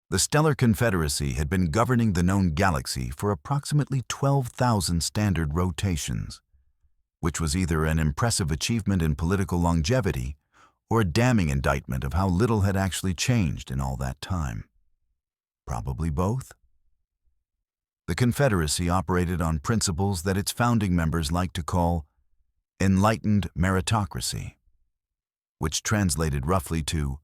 The Stellar Confederacy had been governing the known galaxy for approximately 12,000 standard rotations, which was either an impressive achievement in political longevity or a damning indictment of how little had actually changed in all that time. Probably both. The Confederacy operated on principles that its founding members liked to call enlightened meritocracy, which translated roughly to,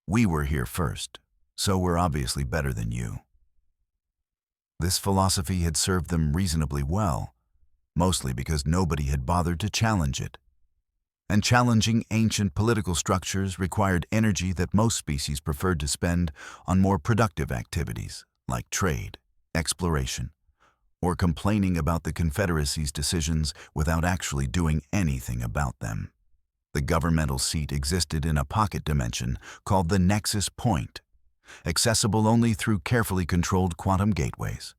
"We were here first, so we're obviously better than you." This philosophy had served them reasonably well, mostly because nobody had bothered to challenge it. And challenging ancient political structures required energy that most species preferred to spend on more productive activities, like trade, exploration, or complaining about the Confederacy's decisions without actually doing anything about them. The governmental seat existed in a pocket dimension called the Nexus Point, accessible only through carefully controlled quantum gateways.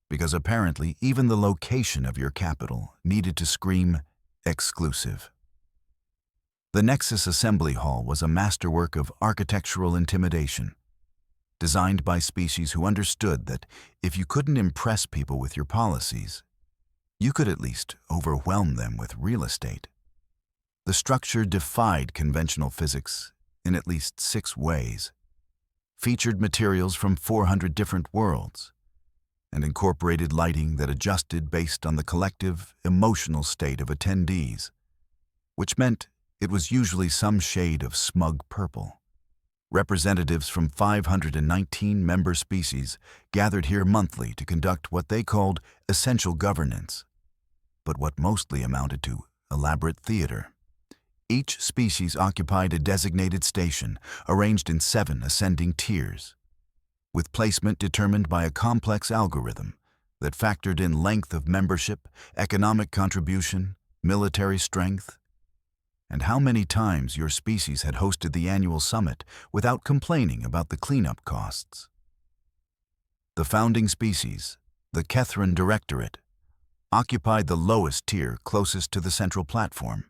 Because apparently even the location of your capital needed to scream exclusive. The Nexus Assembly Hall was a masterwork of architectural intimidation, designed by species who understood that if you couldn't impress people with your policies, you could at least overwhelm them with real estate. The structure defied conventional physics in at least 6 ways, featured materials from 400 different worlds, and incorporated lighting that adjusted based on the collective emotional state of attendees, which meant it was usually some shade of smug purple. Representatives from 519 member species gathered here monthly to conduct what they called essential governance, but what mostly amounted to elaborate theater. Each species occupied a designated station, arranged in 7 ascending tiers, with placement determined by a complex algorithm that factored in length of membership, economic contribution, military strength, and how many times your species had hosted the annual summit without complaining about the cleanup costs. The founding species, the Kethran Directorate, occupied the lowest tier closest to the central platform,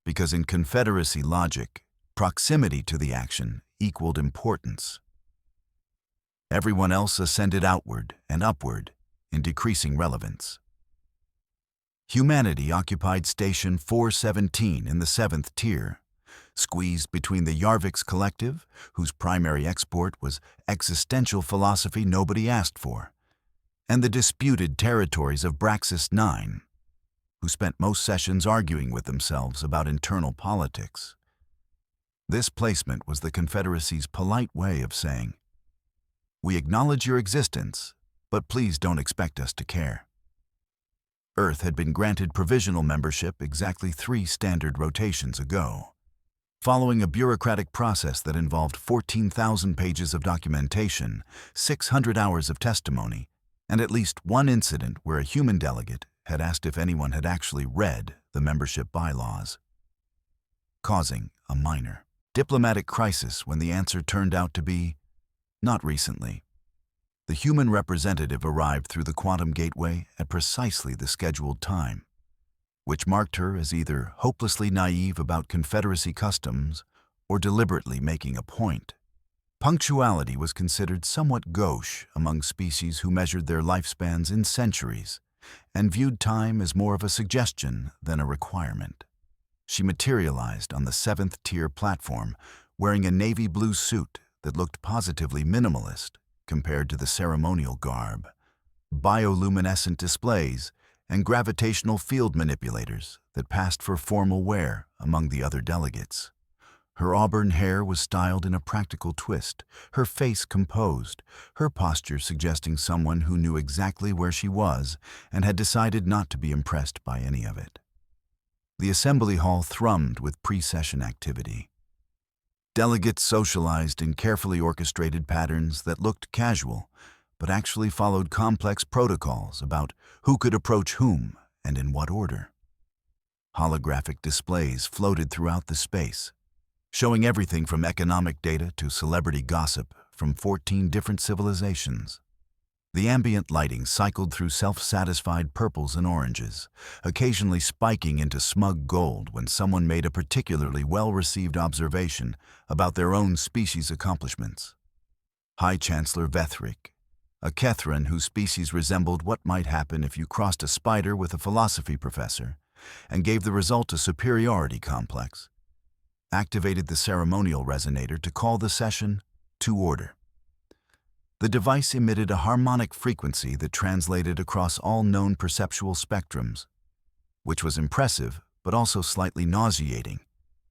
because in Confederacy logic, proximity to the action equaled importance. Everyone else ascended outward and upward in decreasing relevance. Humanity occupied Station 417 in the 7th tier, squeezed between the Yarvik's Collective, whose primary export was existential philosophy nobody asked for, and the disputed territories of Braxis 9, who spent most sessions arguing with themselves about internal politics. This placement was the Confederacy's polite way of saying, "We acknowledge your existence, but please don't expect us to care." Earth had been granted provisional membership exactly 3 standard rotations ago, following a bureaucratic process that involved 14,000 pages of documentation, 600 hours of testimony, and at least one incident where a human delegate had asked if anyone had actually read the membership bylaws, causing a minor diplomatic crisis when the answer turned out to be, not recently. The human representative arrived through the quantum gateway at precisely the scheduled time, which marked her as either hopelessly naive about Confederacy customs or deliberately making a point. Punctuality was considered somewhat gauche among species who measured their lifespans in centuries and viewed time as more of a suggestion than a requirement. She materialized on the 7th tier platform wearing a navy blue suit that looked positively minimalist compared to the ceremonial garb, bioluminescent displays, and gravitational field manipulators that passed for formal wear among the other delegates. Her auburn hair was styled in a practical twist, her face composed, her posture suggesting someone who knew exactly where she was and had decided not to be impressed by any of it. The assembly hall thrummed with pre-session activity. Delegates socialized in carefully orchestrated patterns that looked casual, but actually followed complex protocols about who could approach whom and in what order. Holographic displays floated throughout the space, showing everything from economic data to celebrity gossip from 14 different civilizations. The ambient lighting cycled through self-satisfied purples and oranges, occasionally spiking into smug gold when someone made a particularly well-received observation about their own species' accomplishments. High Chancellor Vethric, a Kethran whose species resembled what might happen if you crossed a spider with a philosophy professor and gave the result a superiority complex, activated the ceremonial resonator to call the session to order. The device emitted a harmonic frequency that translated across all known perceptual spectrums, which was impressive but also slightly nauseating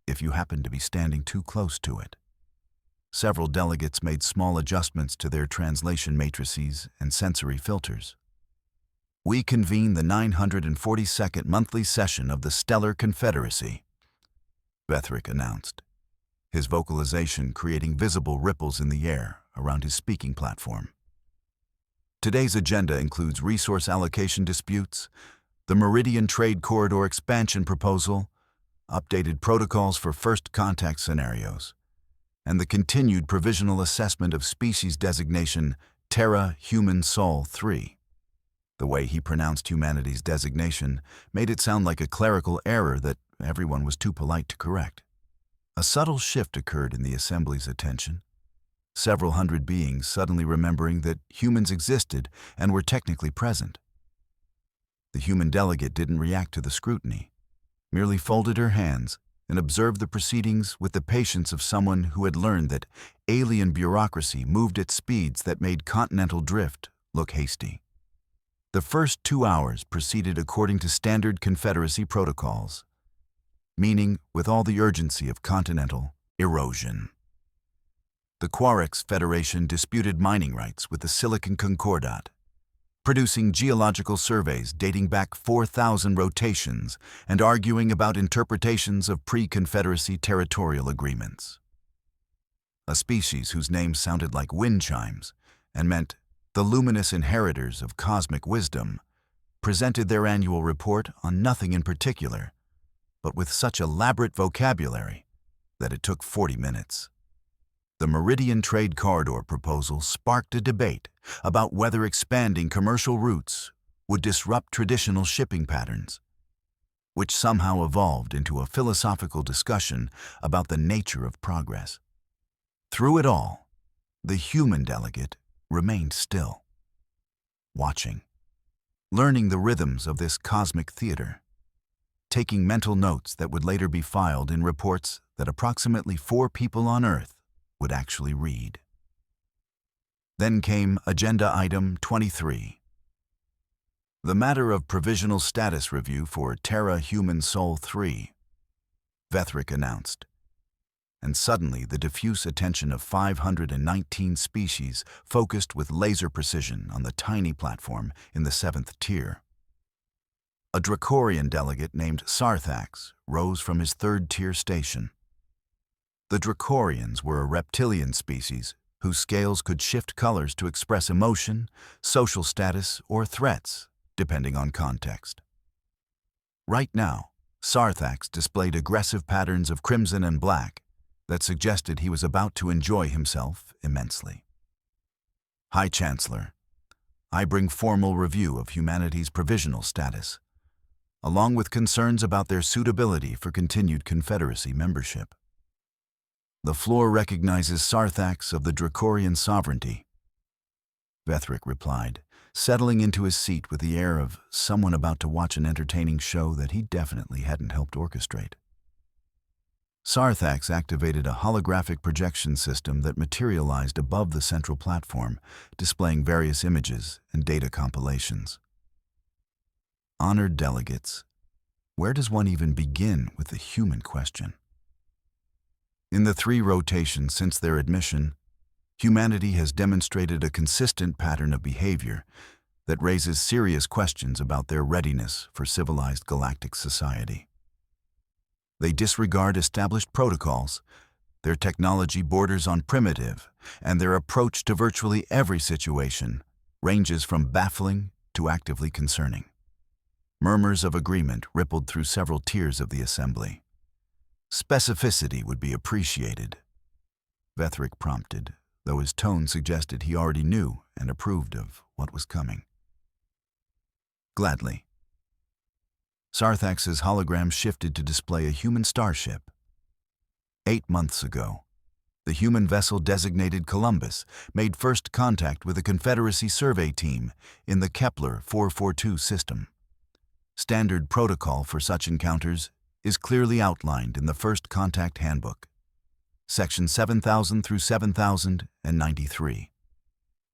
if you happened to be standing too close to it. Several delegates made small adjustments to their translation matrices and sensory filters. We convene the 942nd monthly session of the Stellar Confederacy, Vethric announced, his vocalization creating visible ripples in the air around his speaking platform. Today's agenda includes resource allocation disputes, the Meridian Trade Corridor expansion proposal, updated protocols for first contact scenarios, and the continued provisional assessment of species designation Terra Human Sol 3. The way he pronounced humanity's designation made it sound like a clerical error that everyone was too polite to correct. A subtle shift occurred in the Assembly's attention, several hundred beings suddenly remembering that humans existed and were technically present. The human delegate didn't react to the scrutiny, merely folded her hands and observed the proceedings with the patience of someone who had learned that alien bureaucracy moved at speeds that made continental drift look hasty. The first 2 hours proceeded according to standard Confederacy protocols, meaning with all the urgency of continental erosion. The Quarix Federation disputed mining rights with the Silicon Concordat, producing geological surveys dating back 4,000 rotations and arguing about interpretations of pre-Confederacy territorial agreements. A species whose name sounded like wind chimes and meant the luminous inheritors of cosmic wisdom presented their annual report on nothing in particular, but with such elaborate vocabulary that it took 40 minutes. The Meridian Trade Corridor proposal sparked a debate about whether expanding commercial routes would disrupt traditional shipping patterns, which somehow evolved into a philosophical discussion about the nature of progress. Through it all, the human delegate remained still, watching, learning the rhythms of this cosmic theater, taking mental notes that would later be filed in reports that approximately 4 people on Earth would actually read. Then came Agenda Item 23. The matter of provisional status review for Terra Human Sol 3, Vethric announced, and suddenly the diffuse attention of 519 species focused with laser precision on the tiny platform in the 7th tier. A Dracorian delegate named Sarthax rose from his 3rd tier station. The Dracorians were a reptilian species whose scales could shift colors to express emotion, social status, or threats, depending on context. Right now, Sarthax displayed aggressive patterns of crimson and black that suggested he was about to enjoy himself immensely. High Chancellor, I bring formal review of humanity's provisional status, along with concerns about their suitability for continued Confederacy membership. The floor recognizes Sarthax of the Dracorian sovereignty, Vethric replied, settling into his seat with the air of someone about to watch an entertaining show that he definitely hadn't helped orchestrate. Sarthax activated a holographic projection system that materialized above the central platform, displaying various images and data compilations. Honored delegates, where does one even begin with the human question? In the 3 rotations since their admission, humanity has demonstrated a consistent pattern of behavior that raises serious questions about their readiness for civilized galactic society. They disregard established protocols, their technology borders on primitive, and their approach to virtually every situation ranges from baffling to actively concerning. Murmurs of agreement rippled through several tiers of the Assembly. Specificity would be appreciated, Vethric prompted, though his tone suggested he already knew and approved of what was coming. Gladly. Sarthax's hologram shifted to display a human starship. 8 months ago, The human vessel designated Columbus made first contact with a Confederacy survey team in the Kepler 442 system. Standard protocol for such encounters is clearly outlined in the First Contact Handbook, Section 7000 through 7093.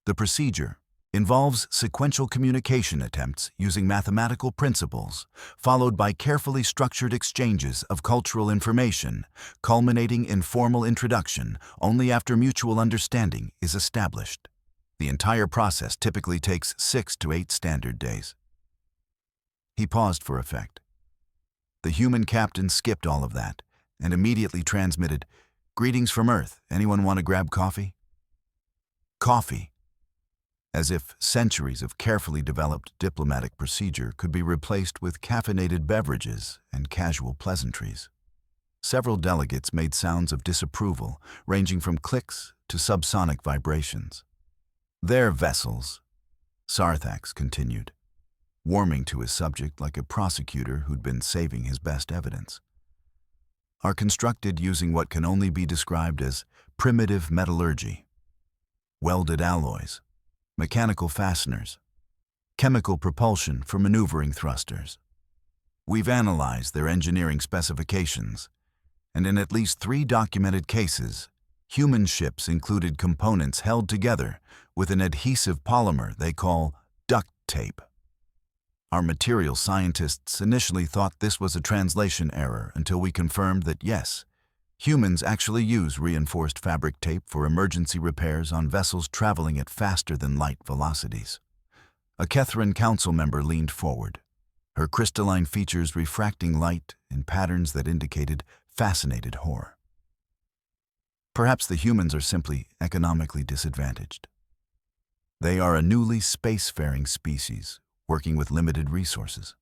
The procedure involves sequential communication attempts using mathematical principles, followed by carefully structured exchanges of cultural information, culminating in formal introduction only after mutual understanding is established. The entire process typically takes 6 to 8 standard days. He paused for effect. The human captain skipped all of that and immediately transmitted, "Greetings from Earth. Anyone want to grab coffee?" Coffee. As if centuries of carefully developed diplomatic procedure could be replaced with caffeinated beverages and casual pleasantries. Several delegates made sounds of disapproval, ranging from clicks to subsonic vibrations. "Their vessels," Sarthax continued, warming to his subject like a prosecutor who'd been saving his best evidence, "are constructed using what can only be described as primitive metallurgy. Welded alloys, mechanical fasteners, chemical propulsion for maneuvering thrusters. We've analyzed their engineering specifications, and in at least 3 documented cases, human ships included components held together with an adhesive polymer they call duct tape. Our material scientists initially thought this was a translation error until we confirmed that yes, humans actually use reinforced fabric tape for emergency repairs on vessels traveling at faster than light velocities." A Kethran council member leaned forward, her crystalline features refracting light in patterns that indicated fascinated horror. "Perhaps the humans are simply economically disadvantaged. They are a newly spacefaring species working with limited resources.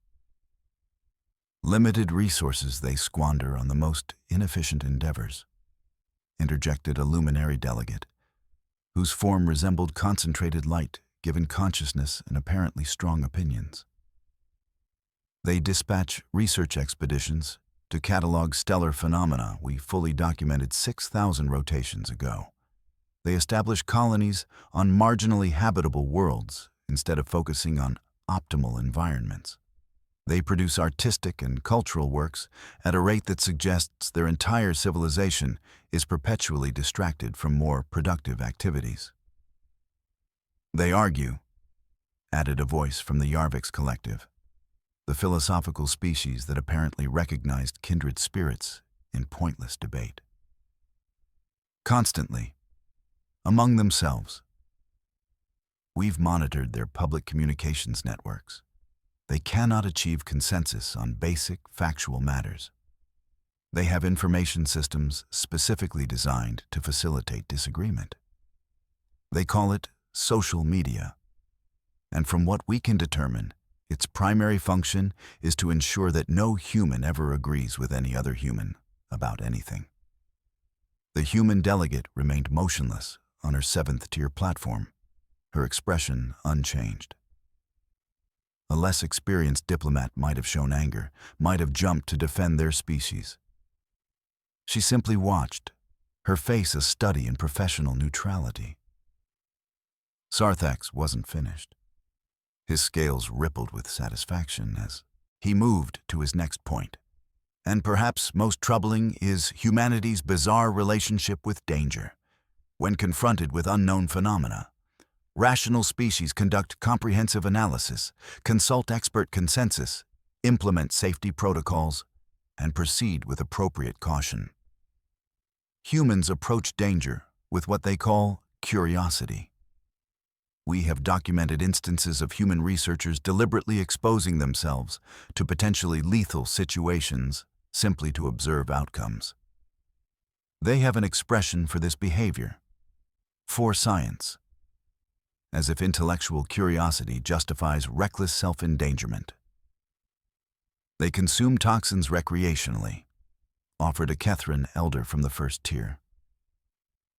Limited resources they squander on the most inefficient endeavors," interjected a luminary delegate, whose form resembled concentrated light given consciousness and apparently strong opinions. "They dispatch research expeditions to catalog stellar phenomena we fully documented 6,000 rotations ago. They establish colonies on marginally habitable worlds instead of focusing on optimal environments. They produce artistic and cultural works at a rate that suggests their entire civilization is perpetually distracted from more productive activities. They argue," added a voice from the Yarvix Collective, the philosophical species that apparently recognized kindred spirits in pointless debate. "Constantly, among themselves. We've monitored their public communications networks. They cannot achieve consensus on basic, factual matters. They have information systems specifically designed to facilitate disagreement. They call it social media, and from what we can determine, its primary function is to ensure that no human ever agrees with any other human about anything." The human delegate remained motionless on her 7th-tier platform, her expression unchanged. A less experienced diplomat might have shown anger, might have jumped to defend their species. She simply watched, her face a study in professional neutrality. Sarthax wasn't finished. His scales rippled with satisfaction as he moved to his next point. "And perhaps most troubling is humanity's bizarre relationship with danger. When confronted with unknown phenomena, rational species conduct comprehensive analysis, consult expert consensus, implement safety protocols, and proceed with appropriate caution. Humans approach danger with what they call curiosity. We have documented instances of human researchers deliberately exposing themselves to potentially lethal situations simply to observe outcomes. They have an expression for this behavior: for science. As if intellectual curiosity justifies reckless self-endangerment. They consume toxins recreationally," offered a Kethran elder from the 1st tier.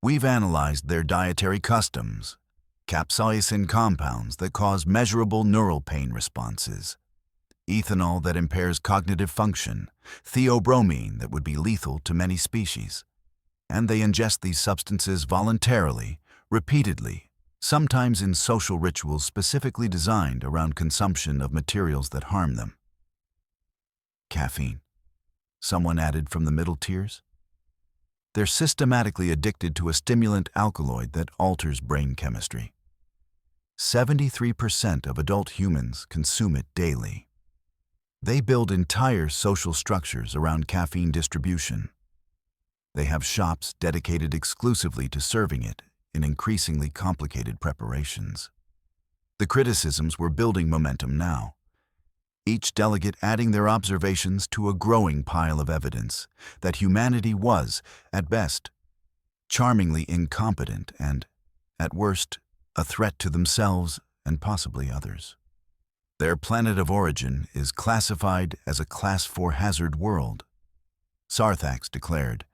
"We've analyzed their dietary customs, capsaicin compounds that cause measurable neural pain responses, ethanol that impairs cognitive function, theobromine that would be lethal to many species. and they ingest these substances voluntarily, repeatedly, sometimes in social rituals specifically designed around consumption of materials that harm them. Caffeine, someone added from the middle tiers. They're systematically addicted to a stimulant alkaloid that alters brain chemistry. 73% of adult humans consume it daily. They build entire social structures around caffeine distribution. They have shops dedicated exclusively to serving it in increasingly complicated preparations. The criticisms were building momentum now, each delegate adding their observations to a growing pile of evidence that humanity was, at best, charmingly incompetent and, at worst, a threat to themselves and possibly others. Their planet of origin is classified as a Class 4 hazard world, Sarthax declared,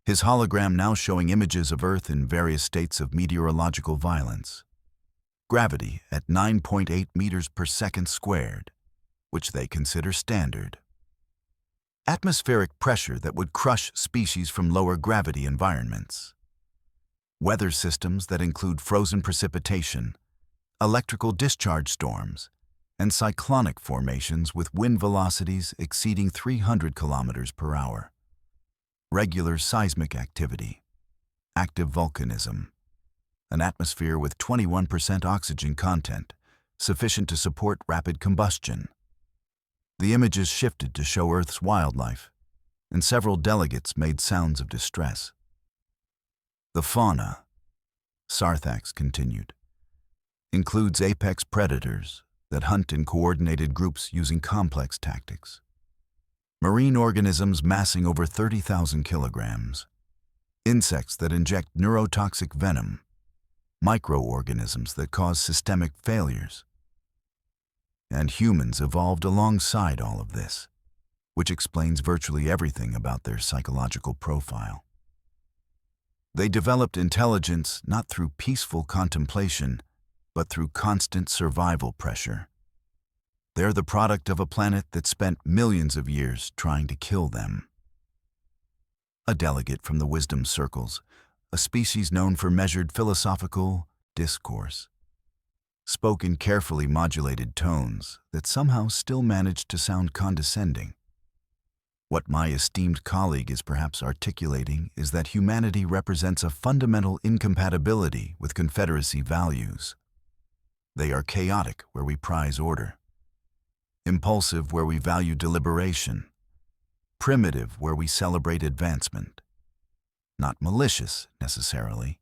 his hologram now showing images of Earth in various states of meteorological violence. Gravity at 9.8 meters per second squared, which they consider standard. Atmospheric pressure that would crush species from lower gravity environments. Weather systems that include frozen precipitation, electrical discharge storms, and cyclonic formations with wind velocities exceeding 300 kilometers per hour. Regular seismic activity, active volcanism, an atmosphere with 21% oxygen content, sufficient to support rapid combustion. The images shifted to show Earth's wildlife, and several delegates made sounds of distress. The fauna, Sarthax continued, includes apex predators that hunt in coordinated groups using complex tactics. Marine organisms massing over 30,000 kilograms, insects that inject neurotoxic venom, microorganisms that cause systemic failures. And humans evolved alongside all of this, which explains virtually everything about their psychological profile. They developed intelligence not through peaceful contemplation, but through constant survival pressure. They're the product of a planet that spent millions of years trying to kill them. A delegate from the wisdom circles, a species known for measured philosophical discourse, spoke in carefully modulated tones that somehow still managed to sound condescending. What my esteemed colleague is perhaps articulating is that humanity represents a fundamental incompatibility with Confederacy values. They are chaotic where we prize order, impulsive where we value deliberation, primitive where we celebrate advancement. Not malicious, necessarily,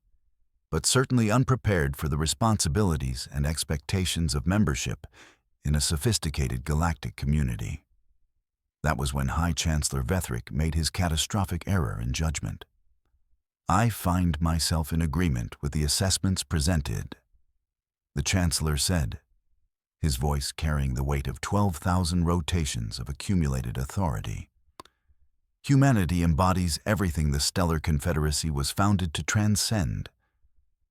but certainly unprepared for the responsibilities and expectations of membership in a sophisticated galactic community. That was when High Chancellor Vethric made his catastrophic error in judgment. I find myself in agreement with the assessments presented, the Chancellor said, his voice carrying the weight of 12,000 rotations of accumulated authority. Humanity embodies everything the Stellar Confederacy was founded to transcend: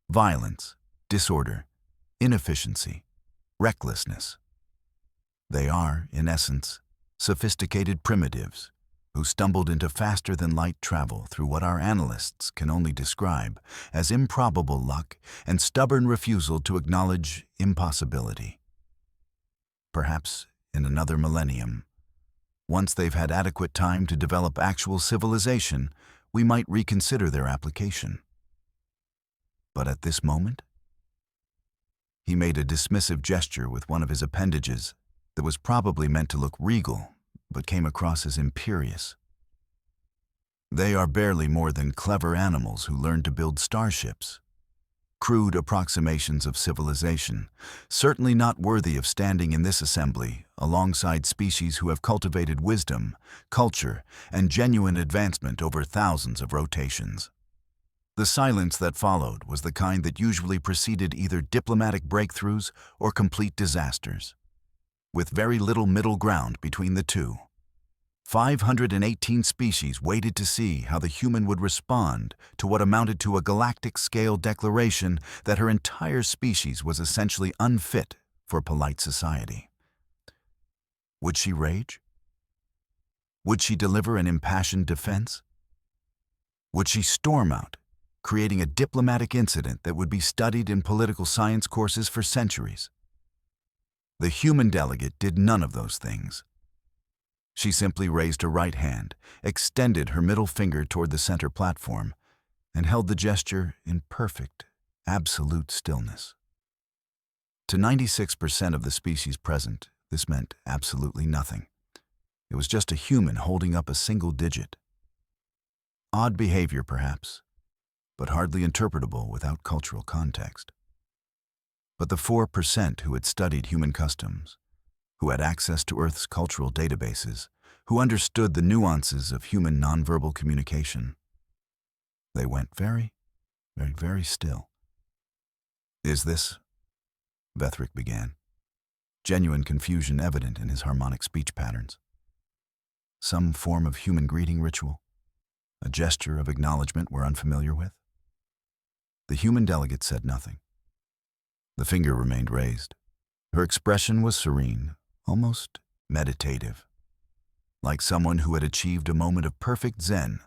violence, disorder, inefficiency, recklessness. They are, in essence, sophisticated primitives who stumbled into faster-than-light travel through what our analysts can only describe as improbable luck and stubborn refusal to acknowledge impossibility. Perhaps in another millennium, once they've had adequate time to develop actual civilization, we might reconsider their application. But at this moment? He made a dismissive gesture with one of his appendages that was probably meant to look regal, but came across as imperious. They are barely more than clever animals who learned to build starships. Crude approximations of civilization, certainly not worthy of standing in this assembly alongside species who have cultivated wisdom, culture, and genuine advancement over thousands of rotations. The silence that followed was the kind that usually preceded either diplomatic breakthroughs or complete disasters, with very little middle ground between the two. 518 species waited to see how the human would respond to what amounted to a galactic-scale declaration that her entire species was essentially unfit for polite society. Would she rage? Would she deliver an impassioned defense? Would she storm out, creating a diplomatic incident that would be studied in political science courses for centuries? The human delegate did none of those things. She simply raised her right hand, extended her middle finger toward the center platform, and held the gesture in perfect, absolute stillness. To 96% of the species present, this meant absolutely nothing. It was just a human holding up a single digit. Odd behavior, perhaps, but hardly interpretable without cultural context. But the 4% who had studied human customs, who had access to Earth's cultural databases, who understood the nuances of human nonverbal communication, they went very, very, very still. "Is this," Vethric began, genuine confusion evident in his harmonic speech patterns, "some form of human greeting ritual? A gesture of acknowledgement we're unfamiliar with?" The human delegate said nothing. The finger remained raised. Her expression was serene, almost meditative, like someone who had achieved a moment of perfect zen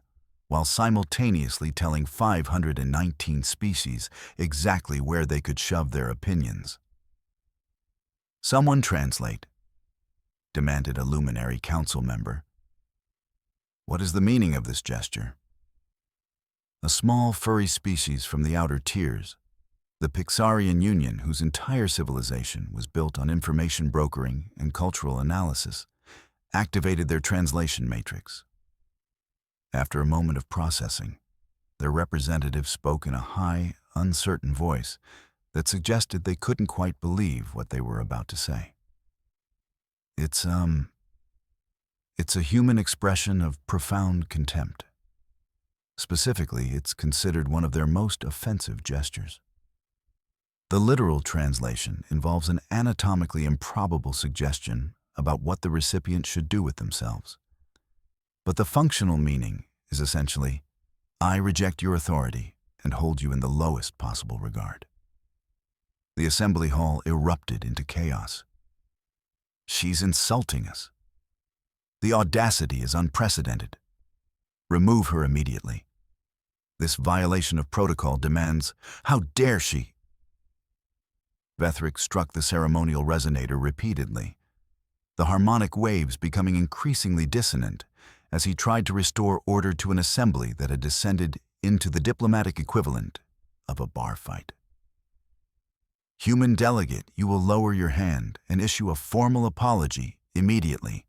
while simultaneously telling 519 species exactly where they could shove their opinions. "Someone translate," demanded a luminary council member. "What is the meaning of this gesture?" A small furry species from the outer tiers, the Pixarian Union, whose entire civilization was built on information brokering and cultural analysis, activated their translation matrix. After a moment of processing, their representative spoke in a high, uncertain voice that suggested they couldn't quite believe what they were about to say. It's a human expression of profound contempt. Specifically, it's considered one of their most offensive gestures. The literal translation involves an anatomically improbable suggestion about what the recipient should do with themselves. But the functional meaning is essentially, "I reject your authority and hold you in the lowest possible regard." The assembly hall erupted into chaos. "She's insulting us. The audacity is unprecedented. Remove her immediately. This violation of protocol demands, how dare she?" Vethric struck the ceremonial resonator repeatedly, the harmonic waves becoming increasingly dissonant as he tried to restore order to an assembly that had descended into the diplomatic equivalent of a bar fight. "Human delegate, you will lower your hand and issue a formal apology immediately."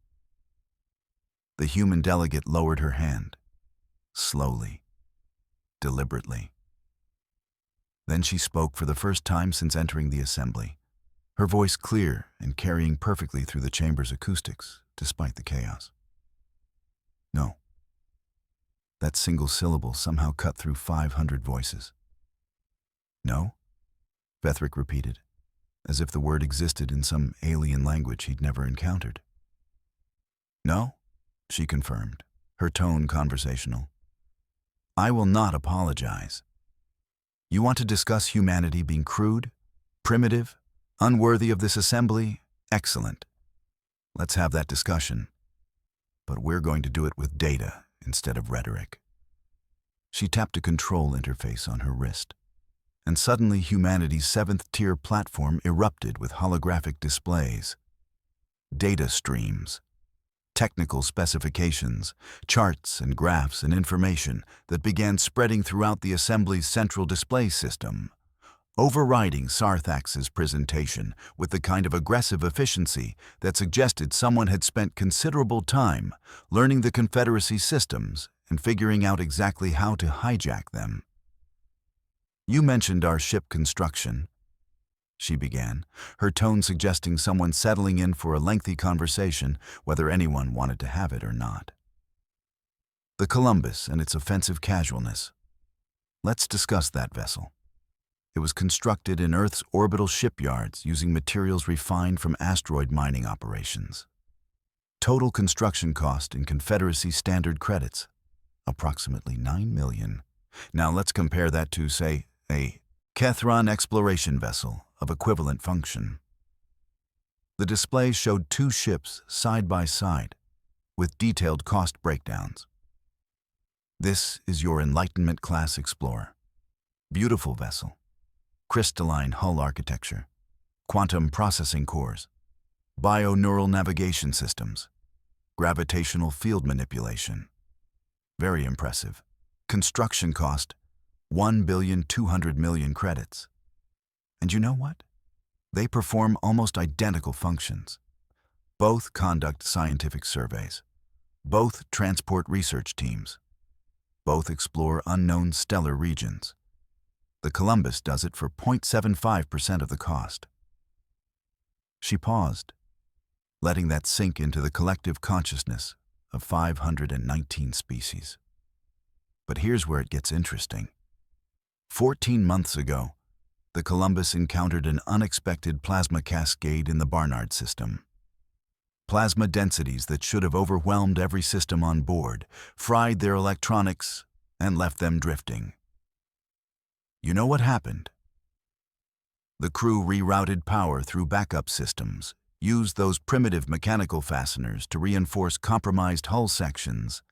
The human delegate lowered her hand, slowly, deliberately. Then she spoke for the first time since entering the assembly, her voice clear and carrying perfectly through the chamber's acoustics, despite the chaos. "No." That single syllable somehow cut through 500 voices. "No?" Vethric repeated, as if the word existed in some alien language he'd never encountered. "No," she confirmed, her tone conversational. "I will not apologize. You want to discuss humanity being crude, primitive, unworthy of this assembly? Excellent. Let's have that discussion. But we're going to do it with data instead of rhetoric." She tapped a control interface on her wrist, and suddenly humanity's 7th-tier platform erupted with holographic displays. Data streams, technical specifications, charts and graphs and information that began spreading throughout the assembly's central display system, overriding Sarthax's presentation with the kind of aggressive efficiency that suggested someone had spent considerable time learning the Confederacy systems and figuring out exactly how to hijack them. "You mentioned our ship construction," she began, her tone suggesting someone settling in for a lengthy conversation, whether anyone wanted to have it or not. "The Columbus and its offensive casualness. Let's discuss that vessel. It was constructed in Earth's orbital shipyards using materials refined from asteroid mining operations. Total construction cost in Confederacy standard credits, approximately 9 million. Now let's compare that to, say, a Kethron exploration vessel of equivalent function." The display showed 2 ships side by side, with detailed cost breakdowns. This is your Enlightenment-class Explorer. Beautiful vessel. Crystalline hull architecture. Quantum processing cores. Bio-neural navigation systems. Gravitational field manipulation. Very impressive. Construction cost, 1,200,000,000 credits. And you know what? They perform almost identical functions. Both conduct scientific surveys. Both transport research teams. Both explore unknown stellar regions. The Columbus does it for 0.75% of the cost. She paused, letting that sink into the collective consciousness of 519 species. But here's where it gets interesting. 14 months ago, the Columbus encountered an unexpected plasma cascade in the Barnard system. Plasma densities that should have overwhelmed every system on board, fried their electronics, and left them drifting. You know what happened? The crew rerouted power through backup systems, used those primitive mechanical fasteners to reinforce compromised hull sections,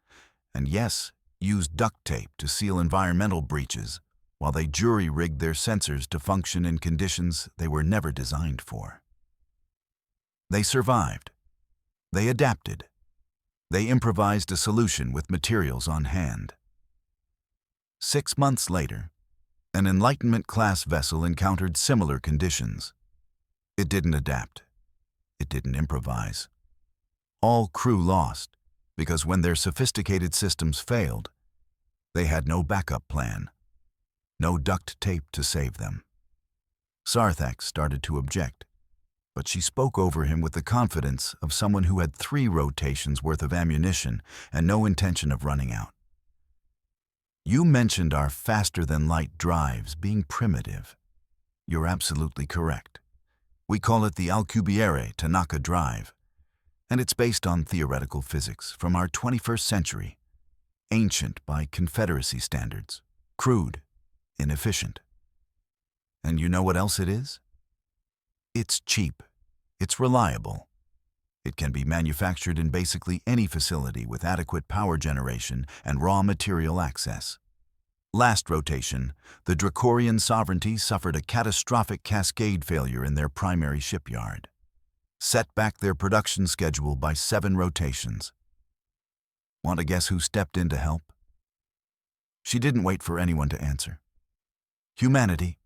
and yes, used duct tape to seal environmental breaches, while they jury-rigged their sensors to function in conditions they were never designed for. They survived. They adapted. They improvised a solution with materials on hand. 6 months later, an Enlightenment-class vessel encountered similar conditions. It didn't adapt. It didn't improvise. All crew lost, because when their sophisticated systems failed, they had no backup plan, no duct tape to save them. Sarthak started to object, but she spoke over him with the confidence of someone who had 3 rotations worth of ammunition and no intention of running out. You mentioned our faster-than-light drives being primitive. You're absolutely correct. We call it the Alcubierre Tanaka drive, and it's based on theoretical physics from our 21st century, ancient by Confederacy standards, crude, inefficient. And you know what else it is? It's cheap. It's reliable. It can be manufactured in basically any facility with adequate power generation and raw material access. Last rotation, the Dracorian Sovereignty suffered a catastrophic cascade failure in their primary shipyard. Set back their production schedule by 7 rotations. Want to guess who stepped in to help? She didn't wait for anyone to answer. Humanity.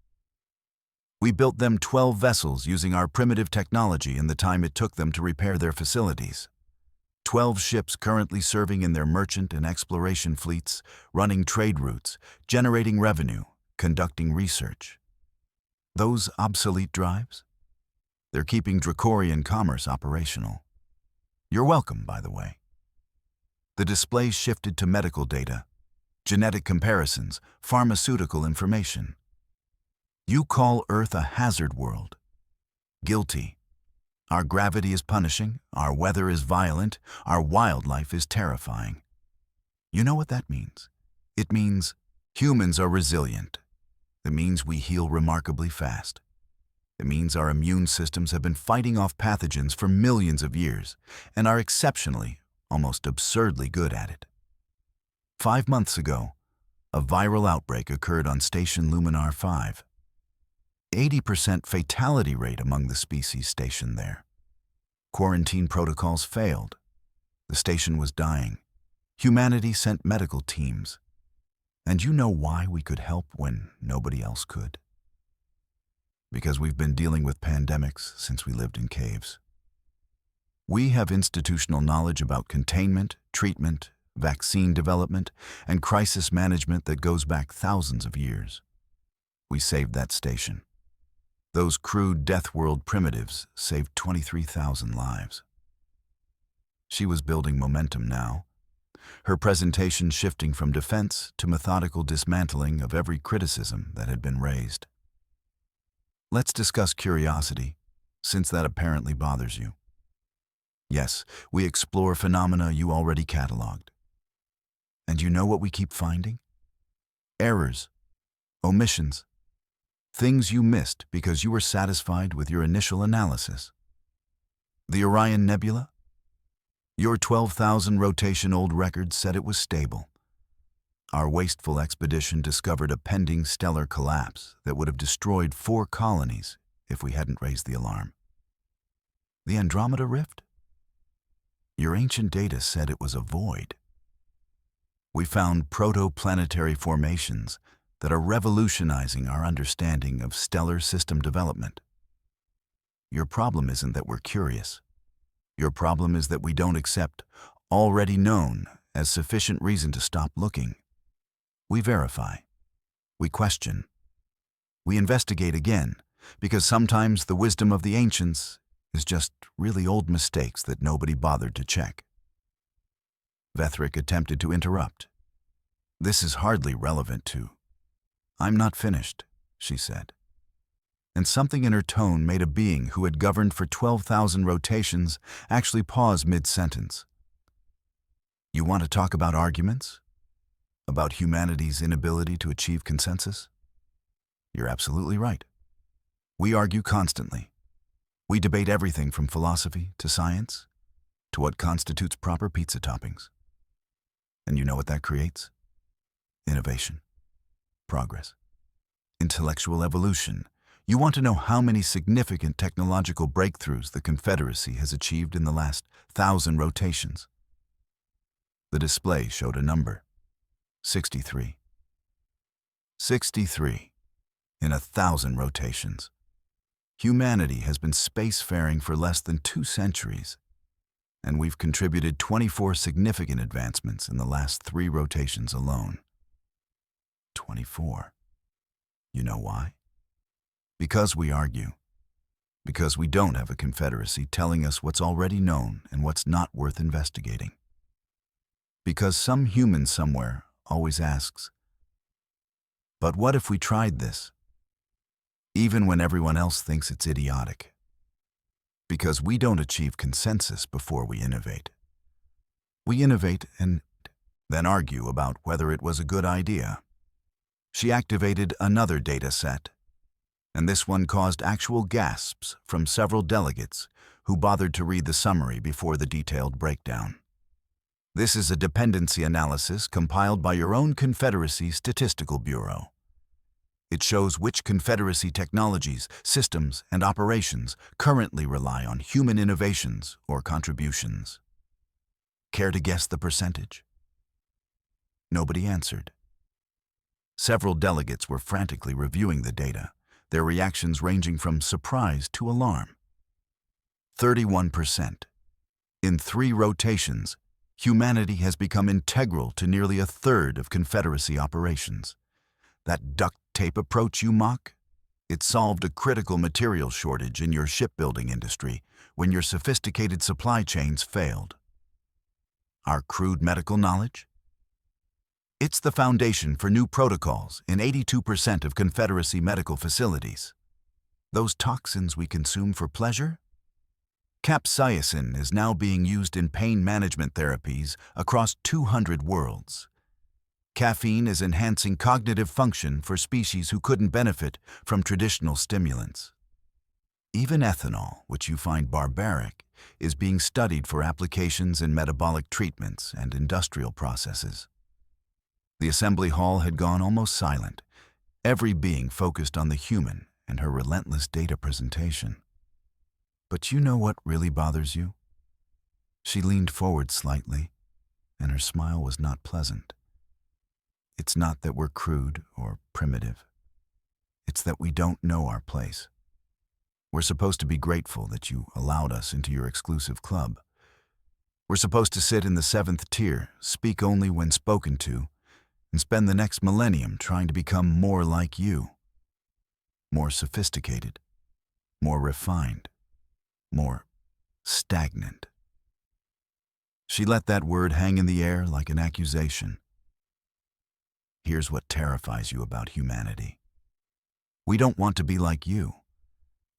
We built them 12 vessels using our primitive technology in the time it took them to repair their facilities. 12 ships currently serving in their merchant and exploration fleets, running trade routes, generating revenue, conducting research. Those obsolete drives? They're keeping Dracorian commerce operational. You're welcome, by the way. The display shifted to medical data, genetic comparisons, pharmaceutical information. You call Earth a hazard world. Guilty. Our gravity is punishing, our weather is violent, our wildlife is terrifying. You know what that means? It means humans are resilient. It means we heal remarkably fast. It means our immune systems have been fighting off pathogens for millions of years and are exceptionally, almost absurdly good at it. 5 months ago, a viral outbreak occurred on Station Luminar 5. 80% fatality rate among the species stationed there. Quarantine protocols failed. The station was dying. Humanity sent medical teams. And you know why we could help when nobody else could? Because we've been dealing with pandemics since we lived in caves. We have institutional knowledge about containment, treatment, vaccine development, and crisis management that goes back thousands of years. We saved that station. Those crude Death World primitives saved 23,000 lives. She was building momentum now, her presentation shifting from defense to methodical dismantling of every criticism that had been raised. Let's discuss curiosity, since that apparently bothers you. Yes, we explore phenomena you already cataloged. And you know what we keep finding? Errors, omissions, things you missed because you were satisfied with your initial analysis. The Orion Nebula? Your 12,000 rotation old record said it was stable. Our wasteful expedition discovered a pending stellar collapse that would have destroyed 4 colonies if we hadn't raised the alarm. The Andromeda Rift? Your ancient data said it was a void. We found protoplanetary formations that are revolutionizing our understanding of stellar system development. Your problem isn't that we're curious. Your problem is that we don't accept already known as sufficient reason to stop looking. We verify. We question. We investigate again, because sometimes the wisdom of the ancients is just really old mistakes that nobody bothered to check. Vethric attempted to interrupt. This is hardly relevant to. I'm not finished, she said. And something in her tone made a being who had governed for 12,000 rotations actually pause mid-sentence. You want to talk about arguments? About humanity's inability to achieve consensus? You're absolutely right. We argue constantly. We debate everything from philosophy to science to what constitutes proper pizza toppings. And you know what that creates? Innovation, progress, intellectual evolution. You want to know how many significant technological breakthroughs the Confederacy has achieved in the last 1,000 rotations. The display showed a number. 63. 63 in 1,000 rotations. Humanity has been spacefaring for less than 2 centuries, and we've contributed 24 significant advancements in the last 3 rotations alone. 24. You know why? Because we argue. Because we don't have a confederacy telling us what's already known and what's not worth investigating. Because some human somewhere always asks, but what if we tried this? Even when everyone else thinks it's idiotic. Because we don't achieve consensus before we innovate. We innovate and then argue about whether it was a good idea. She activated another data set, and this one caused actual gasps from several delegates who bothered to read the summary before the detailed breakdown. This is a dependency analysis compiled by your own Confederacy Statistical Bureau. It shows which Confederacy technologies, systems, and operations currently rely on human innovations or contributions. Care to guess the percentage? Nobody answered. Several delegates were frantically reviewing the data, their reactions ranging from surprise to alarm. 31%. In 3 rotations, humanity has become integral to nearly 1/3 of Confederacy operations. That duct tape approach you mock? It solved a critical material shortage in your shipbuilding industry when your sophisticated supply chains failed. Our crude medical knowledge? It's the foundation for new protocols in 82% of Confederacy medical facilities. Those toxins we consume for pleasure? Capsaicin is now being used in pain management therapies across 200 worlds. Caffeine is enhancing cognitive function for species who couldn't benefit from traditional stimulants. Even ethanol, which you find barbaric, is being studied for applications in metabolic treatments and industrial processes. The assembly hall had gone almost silent, every being focused on the human and her relentless data presentation. But you know what really bothers you? She leaned forward slightly, and her smile was not pleasant. It's not that we're crude or primitive. It's that we don't know our place. We're supposed to be grateful that you allowed us into your exclusive club. We're supposed to sit in the 7th tier, speak only when spoken to, and spend the next millennium trying to become more like you. More sophisticated, more refined, more stagnant. She let that word hang in the air like an accusation. Here's what terrifies you about humanity. We don't want to be like you.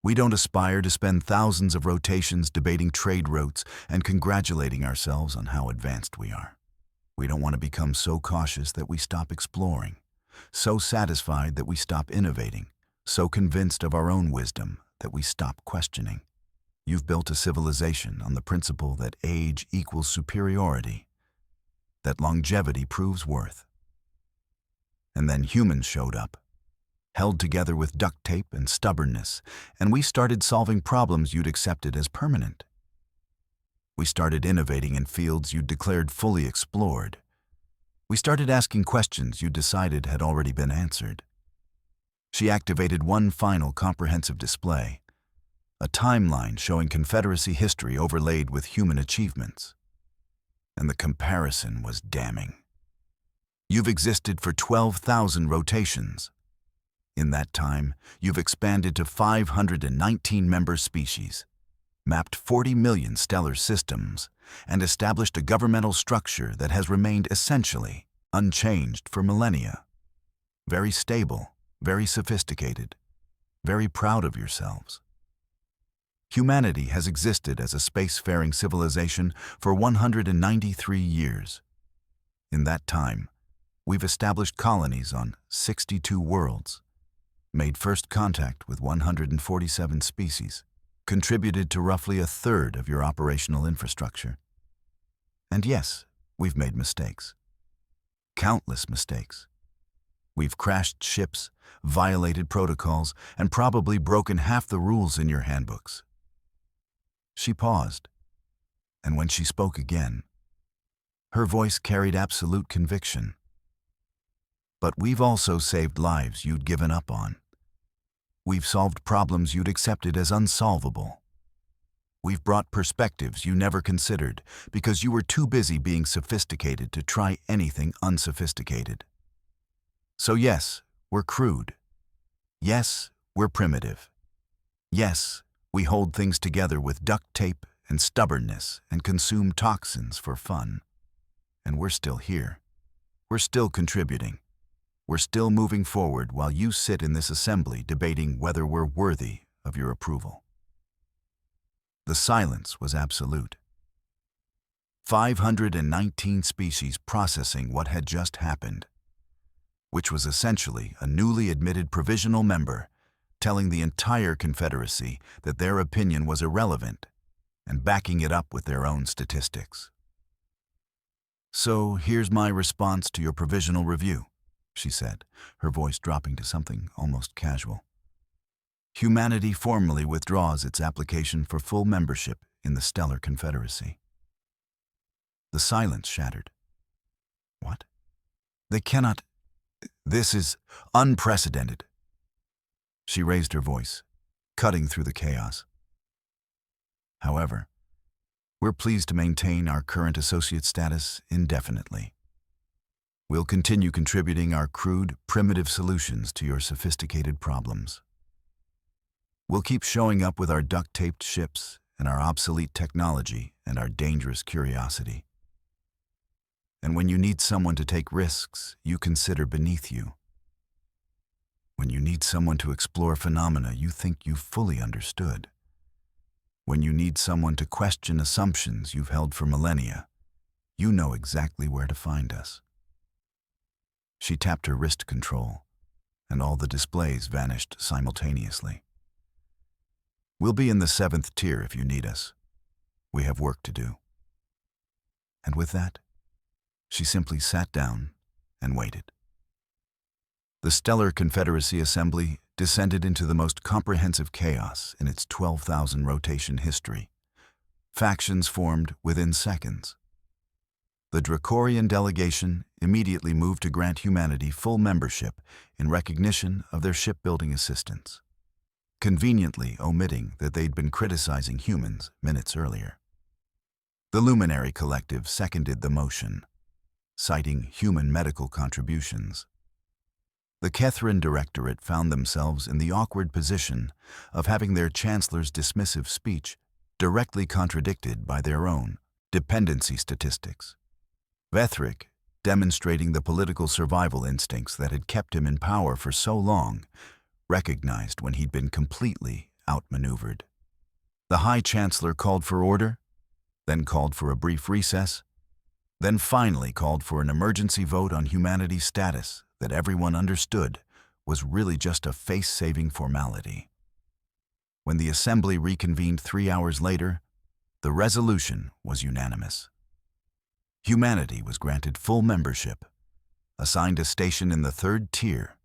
We don't aspire to spend thousands of rotations debating trade routes and congratulating ourselves on how advanced we are. We don't want to become so cautious that we stop exploring, so satisfied that we stop innovating, so convinced of our own wisdom that we stop questioning. You've built a civilization on the principle that age equals superiority, that longevity proves worth. And then humans showed up, held together with duct tape and stubbornness, and we started solving problems you'd accepted as permanent. We started innovating in fields you'd declared fully explored. We started asking questions you decided had already been answered. She activated one final comprehensive display, a timeline showing Confederacy history overlaid with human achievements. And the comparison was damning. You've existed for 12,000 rotations. In that time, you've expanded to 519 member species, mapped 40 million stellar systems, and established a governmental structure that has remained essentially unchanged for millennia. Very stable, very sophisticated, very proud of yourselves. Humanity has existed as a spacefaring civilization for 193 years. In that time, we've established colonies on 62 worlds, made first contact with 147 species, contributed to roughly a third of your operational infrastructure. And yes, we've made mistakes. Countless mistakes. We've crashed ships, violated protocols, and probably broken half the rules in your handbooks. She paused, and when she spoke again, her voice carried absolute conviction. But we've also saved lives you'd given up on. We've solved problems you'd accepted as unsolvable. We've brought perspectives you never considered because you were too busy being sophisticated to try anything unsophisticated. So yes, we're crude. Yes, we're primitive. Yes, we hold things together with duct tape and stubbornness and consume toxins for fun. And we're still here. We're still contributing. We're still moving forward while you sit in this assembly debating whether we're worthy of your approval. The silence was absolute. 519 species processing what had just happened, which was essentially a newly admitted provisional member telling the entire Confederacy that their opinion was irrelevant and backing it up with their own statistics. So here's my response to your provisional review, she said, her voice dropping to something almost casual. Humanity formally withdraws its application for full membership in the Stellar Confederacy. The silence shattered. What? They cannot. This is unprecedented. She raised her voice, cutting through the chaos. However, we're pleased to maintain our current associate status indefinitely. We'll continue contributing our crude, primitive solutions to your sophisticated problems. We'll keep showing up with our duct-taped ships and our obsolete technology and our dangerous curiosity. And when you need someone to take risks you consider beneath you, when you need someone to explore phenomena you think you've fully understood, when you need someone to question assumptions you've held for millennia, you know exactly where to find us. She tapped her wrist control, and all the displays vanished simultaneously. We'll be in the 7th tier if you need us. We have work to do. And with that, she simply sat down and waited. The Stellar Confederacy Assembly descended into the most comprehensive chaos in its 12,000 rotation history. Factions formed within seconds. The Dracorian delegation immediately moved to grant humanity full membership in recognition of their shipbuilding assistance, conveniently omitting that they'd been criticizing humans minutes earlier. The Luminary Collective seconded the motion, citing human medical contributions. The Kethrin Directorate found themselves in the awkward position of having their Chancellor's dismissive speech directly contradicted by their own dependency statistics. Vethric, demonstrating the political survival instincts that had kept him in power for so long, recognized when he'd been completely outmaneuvered. The High Chancellor called for order, then called for a brief recess, then finally called for an emergency vote on humanity's status that everyone understood was really just a face-saving formality. When the Assembly reconvened 3 hours later, the resolution was unanimous. Humanity was granted full membership, assigned a station in the third tier,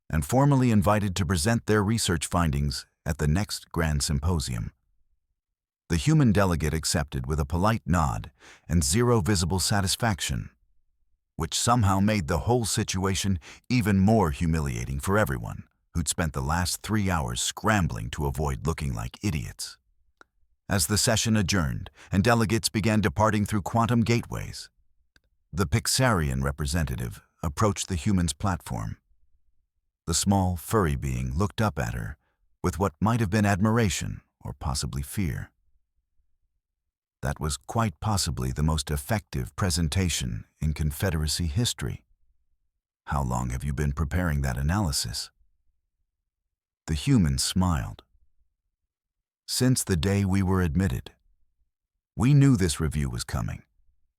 and formally invited to present their research findings at the next grand symposium. The human delegate accepted with a polite nod and zero visible satisfaction, which somehow made the whole situation even more humiliating for everyone who'd spent the last 3 hours scrambling to avoid looking like idiots. As the session adjourned and delegates began departing through quantum gateways, the Pixarian representative approached the human's platform. The small, furry being looked up at her with what might have been admiration or possibly fear. That was quite possibly the most effective presentation in Confederacy history. How long have you been preparing that analysis? The human smiled. Since the day we were admitted. We knew this review was coming.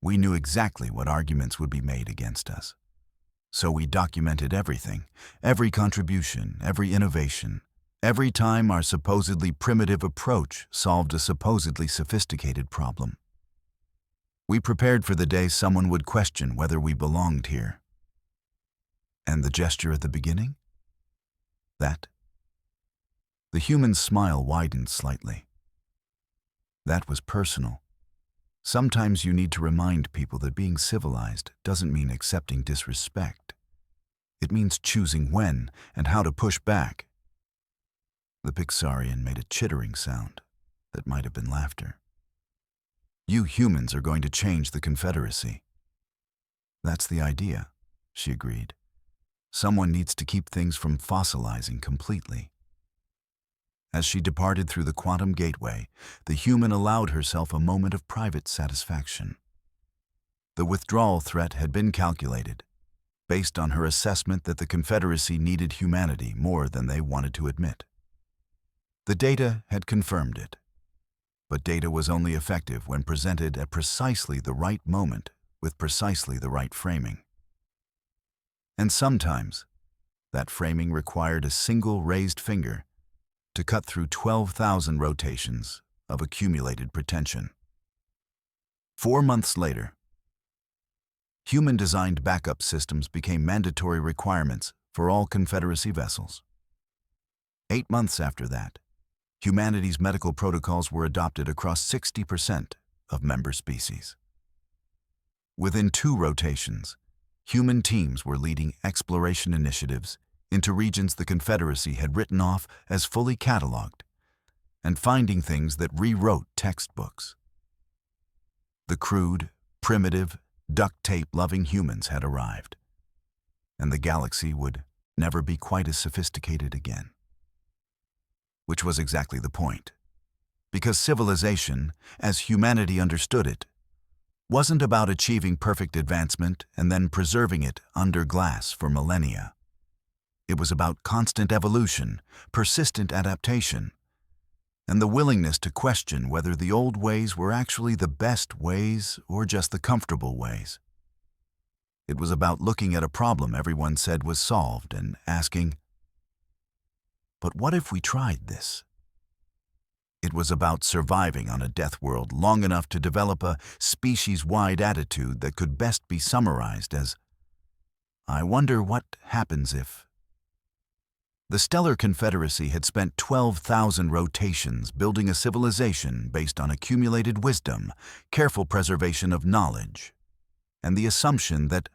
We knew exactly what arguments would be made against us. So we documented everything, every contribution, every innovation, every time our supposedly primitive approach solved a supposedly sophisticated problem. We prepared for the day someone would question whether we belonged here. And the gesture at the beginning? That? The human's smile widened slightly. That was personal. Sometimes you need to remind people that being civilized doesn't mean accepting disrespect. It means choosing when and how to push back. The Pixarian made a chittering sound that might have been laughter. You humans are going to change the Confederacy. That's the idea, she agreed. Someone needs to keep things from fossilizing completely. As she departed through the quantum gateway, the human allowed herself a moment of private satisfaction. The withdrawal threat had been calculated, based on her assessment that the Confederacy needed humanity more than they wanted to admit. The data had confirmed it, but data was only effective when presented at precisely the right moment with precisely the right framing. And sometimes, that framing required a single raised finger to cut through 12,000 rotations of accumulated pretension. 4 months later, human-designed backup systems became mandatory requirements for all Confederacy vessels. 8 months after that, humanity's medical protocols were adopted across 60% of member species. Within 2 rotations, human teams were leading exploration initiatives into regions the Confederacy had written off as fully cataloged, and finding things that rewrote textbooks. The crude, primitive, duct tape-loving humans had arrived, and the galaxy would never be quite as sophisticated again. Which was exactly the point, because civilization, as humanity understood it, wasn't about achieving perfect advancement and then preserving it under glass for millennia. It was about constant evolution, persistent adaptation, and the willingness to question whether the old ways were actually the best ways or just the comfortable ways. It was about looking at a problem everyone said was solved and asking, but what if we tried this? It was about surviving on a death world long enough to develop a species-wide attitude that could best be summarized as, I wonder what happens if. The Stellar Confederacy had spent 12,000 rotations building a civilization based on accumulated wisdom, careful preservation of knowledge, and the assumption that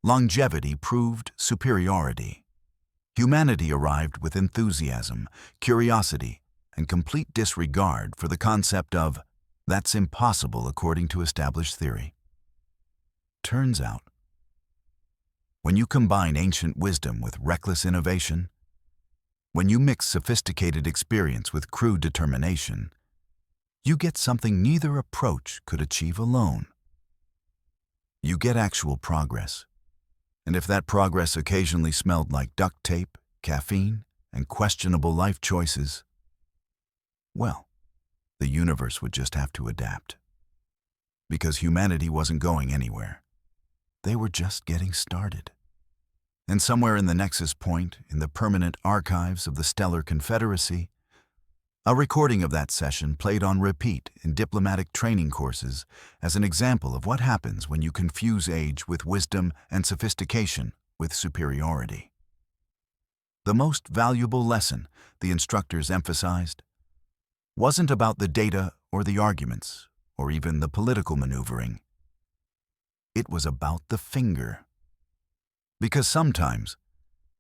longevity proved superiority. Humanity arrived with enthusiasm, curiosity, and complete disregard for the concept of, that's impossible according to established theory. Turns out, when you combine ancient wisdom with reckless innovation, when you mix sophisticated experience with crude determination, you get something neither approach could achieve alone. You get actual progress. And if that progress occasionally smelled like duct tape, caffeine, and questionable life choices, well, the universe would just have to adapt. Because humanity wasn't going anywhere. They were just getting started. And somewhere in the nexus point, in the permanent archives of the Stellar Confederacy, A recording of that session played on repeat in diplomatic training courses as an example of what happens when you confuse age with wisdom and sophistication with superiority. The most valuable lesson, the instructors emphasized, wasn't about the data or the arguments or even the political maneuvering. It was about the finger. Because sometimes,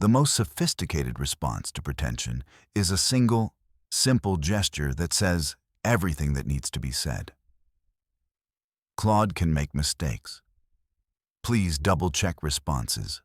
the most sophisticated response to pretension is a single, simple gesture that says everything that needs to be said. Claude can make mistakes. Please double-check responses.